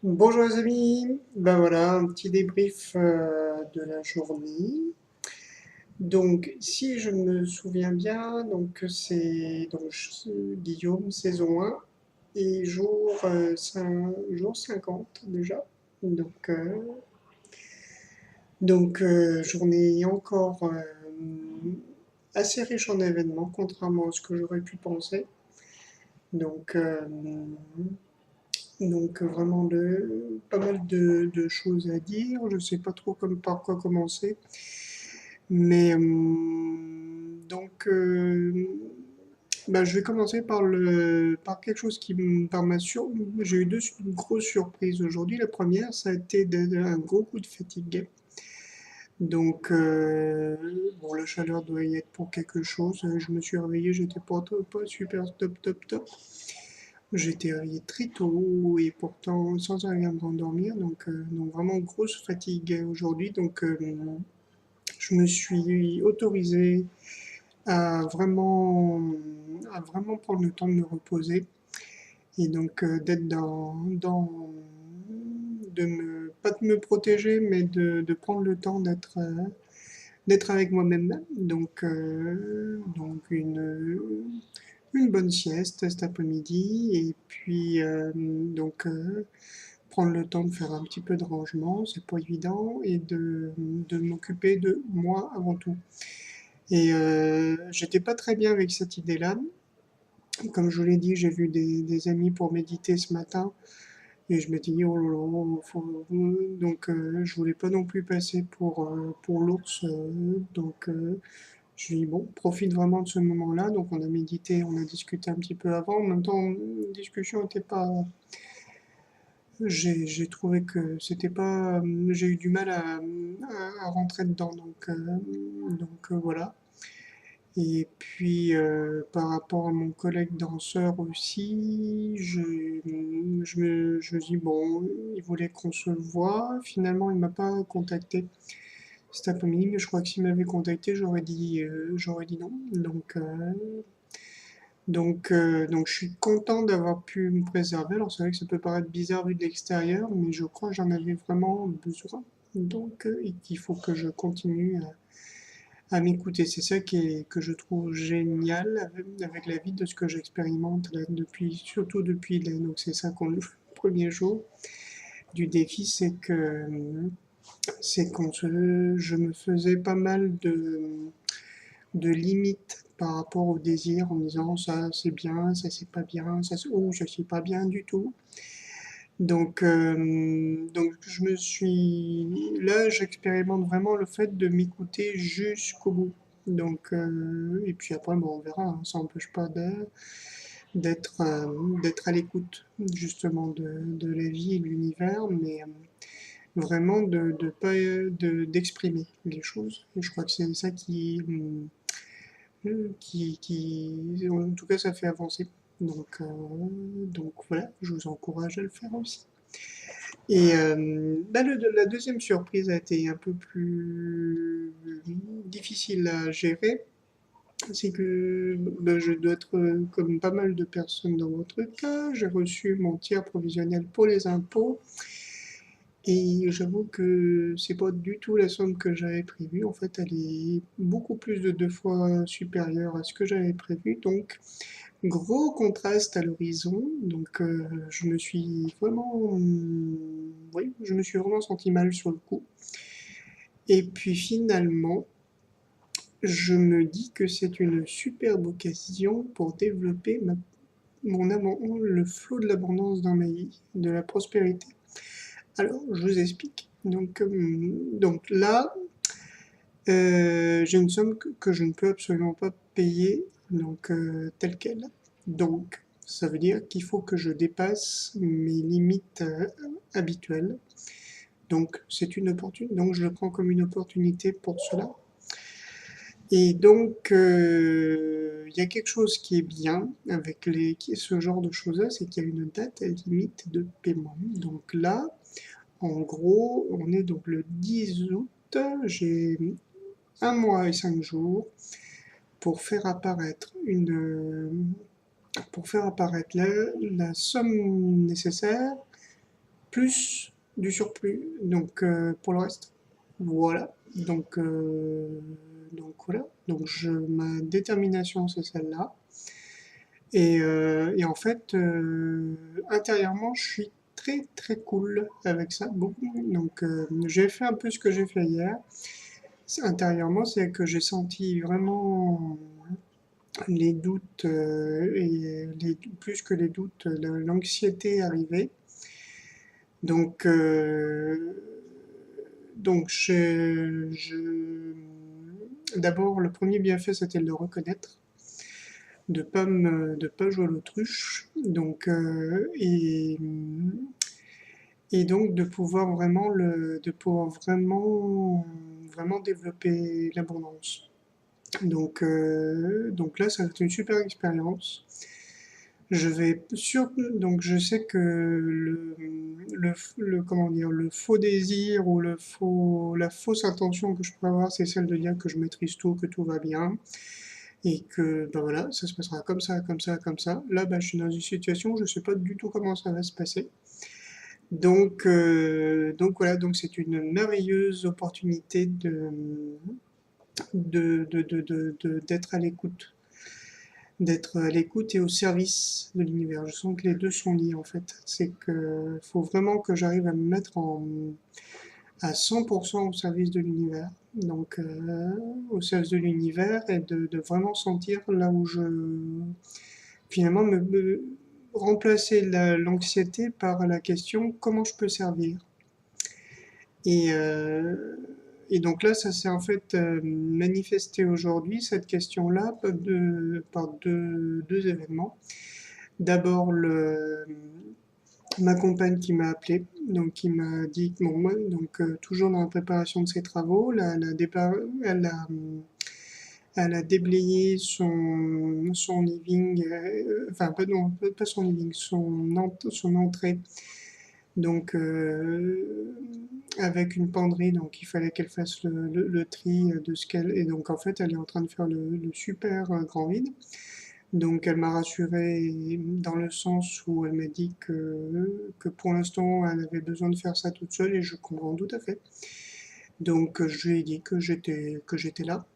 Bonjour les amis, ben voilà un petit débrief de la journée. Donc si je me souviens bien, donc c'est Guillaume saison 1 et jour 50 déjà. Donc, euh, journée encore assez riche en événements contrairement à ce que j'aurais pu penser. Donc euh, vraiment pas mal de choses à dire. Je sais pas trop par quoi commencer. Mais donc je vais commencer par quelque chose par j'ai eu une grosse surprise aujourd'hui. La première, ça a été un gros coup de fatigue. Bon, la chaleur doit y être pour quelque chose. Je me suis réveillé, j'étais pas super top. J'étais réveillé très tôt et pourtant sans arriver à me rendormir, donc vraiment grosse fatigue aujourd'hui. Je me suis autorisé à à vraiment prendre le temps de me reposer et d'être pas de me protéger, mais de prendre le temps d'être avec moi-même. Une bonne sieste cet après-midi et puis prendre le temps de faire un petit peu de rangement, c'est pas évident, et de m'occuper de moi avant tout. J'étais pas très bien avec cette idée-là. Comme je vous l'ai dit, j'ai vu des amis pour méditer ce matin et je m'étais dit, oh là là, je voulais pas non plus passer pour l'ours. Je lui ai dit, bon, profite vraiment de ce moment-là. Donc on a médité, on a discuté un petit peu avant. En même temps, la discussion n'était pas. J'ai trouvé que c'était pas. J'ai eu du mal à rentrer dedans. Voilà. Et puis par rapport à mon collègue danseur aussi, je me dis, bon, il voulait qu'on se voit. Finalement, il m'a pas contacté cet après-midi, mais je crois que s'il m'avait contacté, j'aurais dit non. Je suis content d'avoir pu me préserver. Alors c'est vrai que ça peut paraître bizarre vu de l'extérieur, mais je crois que j'en avais vraiment besoin. Et qu'il faut que je continue à m'écouter. C'est ça que je trouve génial avec la vie de ce que j'expérimente là, surtout depuis donc ces 50 premiers jours du défi, je me faisais pas mal de limites par rapport au désir en me disant ça c'est bien, ça c'est pas bien, ça c'est pas bien du tout. Là, j'expérimente vraiment le fait de m'écouter jusqu'au bout. Et puis après, bon, on verra, hein, ça n'empêche pas d'être d'être à l'écoute justement de la vie et de l'univers, mais vraiment de pas d'exprimer les choses. Et je crois que c'est ça en tout cas, ça fait avancer. Voilà, je vous encourage à le faire aussi. La deuxième surprise a été un peu plus difficile à gérer. C'est que je dois être comme pas mal de personnes dans votre cas. J'ai reçu mon tiers provisionnel pour les impôts. Et j'avoue que c'est pas du tout la somme que j'avais prévue. En fait, elle est beaucoup plus de 2 fois supérieure à ce que j'avais prévu. Donc, gros contraste à l'horizon. Oui, je me suis vraiment senti mal sur le coup. Et puis finalement, je me dis que c'est une superbe occasion pour développer mon amour, le flot de l'abondance dans ma vie, de la prospérité. Alors, je vous explique. J'ai une somme que je ne peux absolument pas payer telle quelle. Donc, ça veut dire qu'il faut que je dépasse mes limites habituelles. Donc, je le prends comme une opportunité pour cela. Il y a quelque chose qui est bien avec ce genre de choses-là, c'est qu'il y a une date limite de paiement. Donc là, en gros, on est donc le 10 août. J'ai 1 mois et 5 jours pour faire apparaître pour faire apparaître la somme nécessaire plus du surplus, donc pour le reste. Voilà, donc voilà, donc ma détermination c'est celle-là. Et en fait, intérieurement, je suis très très cool avec ça, beaucoup. Donc j'ai fait un peu ce que j'ai fait hier. Intérieurement, c'est que j'ai senti vraiment les doutes et plus que les doutes, l'anxiété arriver. Donc, d'abord, le premier bienfait, c'était de le reconnaître, de pas jouer l'autruche, et donc de pouvoir vraiment développer l'abondance. Donc là, ça va être une super expérience. Donc je sais que comment dire, le faux désir ou la fausse intention que je peux avoir, c'est celle de dire que je maîtrise tout, que tout va bien, et que ben voilà, ça se passera comme ça, comme ça, comme ça. Là, ben, je suis dans une situation où je sais pas du tout comment ça va se passer. Donc voilà, donc c'est une merveilleuse opportunité d'être à l'écoute, d'être à l'écoute et au service de l'univers. Je sens que les deux sont liés en fait. C'est que faut vraiment que j'arrive à me mettre à 100% au service de l'univers. Donc au service de l'univers et de vraiment sentir là où finalement remplacer l'anxiété par la question comment je peux servir. Et, euh, et donc là, ça s'est en fait manifesté aujourd'hui, cette question-là, par deux événements. D'abord, ma compagne qui m'a appelé, donc qui m'a dit que bon, moi, donc toujours dans la préparation de ses travaux, là, elle a déblayé son living, enfin pas, non, pas son living, son entrée, donc avec une penderie, donc il fallait qu'elle fasse le tri de ce qu'elle... Et donc en fait, elle est en train de faire le super grand vide. Donc elle m'a rassuré dans le sens où elle m'a dit que pour l'instant, elle avait besoin de faire ça toute seule et je comprends tout à fait. Donc je lui ai dit que j'étais là,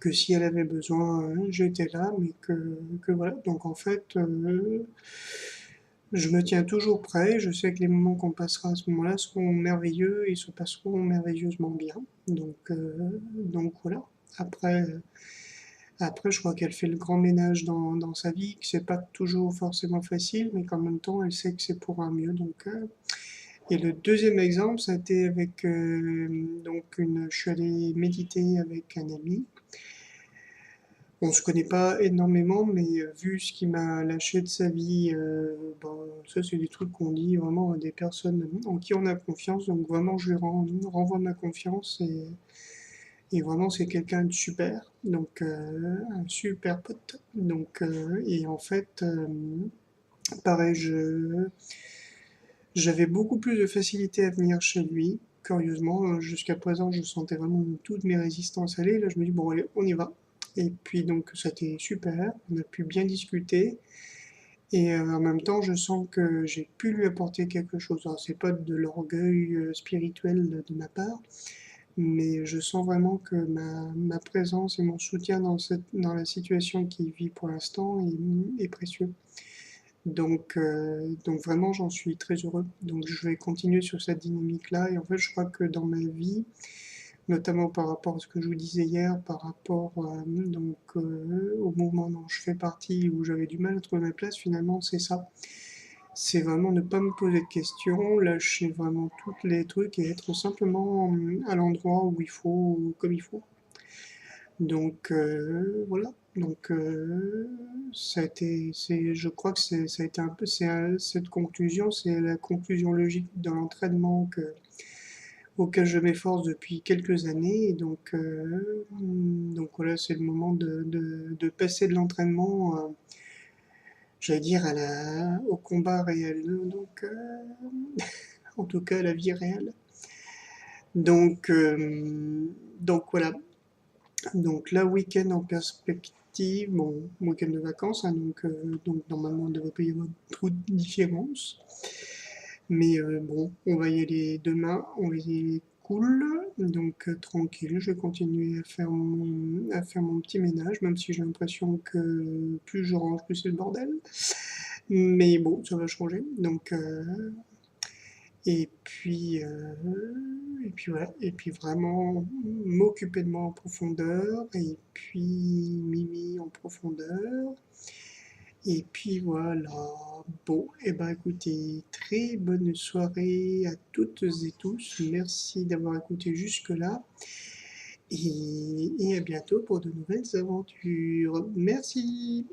que si elle avait besoin, j'étais là, mais que voilà. Donc en fait, je me tiens toujours prêt. Je sais que les moments qu'on passera à ce moment-là seront merveilleux et se passeront merveilleusement bien. Donc voilà. Après, après, je crois qu'elle fait le grand ménage dans sa vie, que c'est pas toujours forcément facile, mais qu'en même temps, elle sait que c'est pour un mieux. Et le deuxième exemple, ça a été avec je suis allé méditer avec un ami. On se connaît pas énormément, mais vu ce qu'il m'a lâché de sa vie, ben, ça c'est des trucs qu'on dit vraiment à des personnes en qui on a confiance. Donc vraiment, je lui renvoie ma confiance et vraiment c'est quelqu'un de super. Donc un super pote. Et en fait, pareil, j'avais beaucoup plus de facilité à venir chez lui. Curieusement, jusqu'à présent, je sentais vraiment toutes mes résistances aller. Là, je me dis, bon, allez, on y va. Et puis, donc, ça a été super. On a pu bien discuter. Et en même temps, je sens que j'ai pu lui apporter quelque chose. Alors, c'est pas de l'orgueil spirituel de ma part, mais je sens vraiment que ma présence et mon soutien dans la situation qu'il vit pour l'instant est précieux. Donc vraiment, j'en suis très heureux. Donc je vais continuer sur cette dynamique-là. Et en fait, je crois que dans ma vie, notamment par rapport à ce que je vous disais hier, par rapport au mouvement dont je fais partie, où j'avais du mal à trouver ma place, finalement, c'est ça. C'est vraiment ne pas me poser de questions, lâcher vraiment tous les trucs et être simplement à l'endroit où il faut, comme il faut. Donc voilà. Donc je crois que ça a été un peu, cette conclusion, c'est la conclusion logique de l'entraînement auquel je m'efforce depuis quelques années. Donc voilà, c'est le moment de passer de l'entraînement, j'allais dire, au combat réel. En tout cas, à la vie réelle. Donc, donc voilà. Donc là, week-end en perspective, bon, week-end de vacances, hein, donc normalement il ne devrait pas y avoir trop de différence. Mais bon, on va y aller demain, on va y aller cool, donc tranquille, je vais continuer à faire mon petit ménage, même si j'ai l'impression que plus je range, plus c'est le bordel. Mais bon, ça va changer, donc et puis voilà, et puis vraiment m'occuper de moi en profondeur, et puis Mimi en profondeur, et puis voilà. Bon, et ben écoutez, très bonne soirée à toutes et tous. Merci d'avoir écouté jusque-là. Et à bientôt pour de nouvelles aventures. Merci.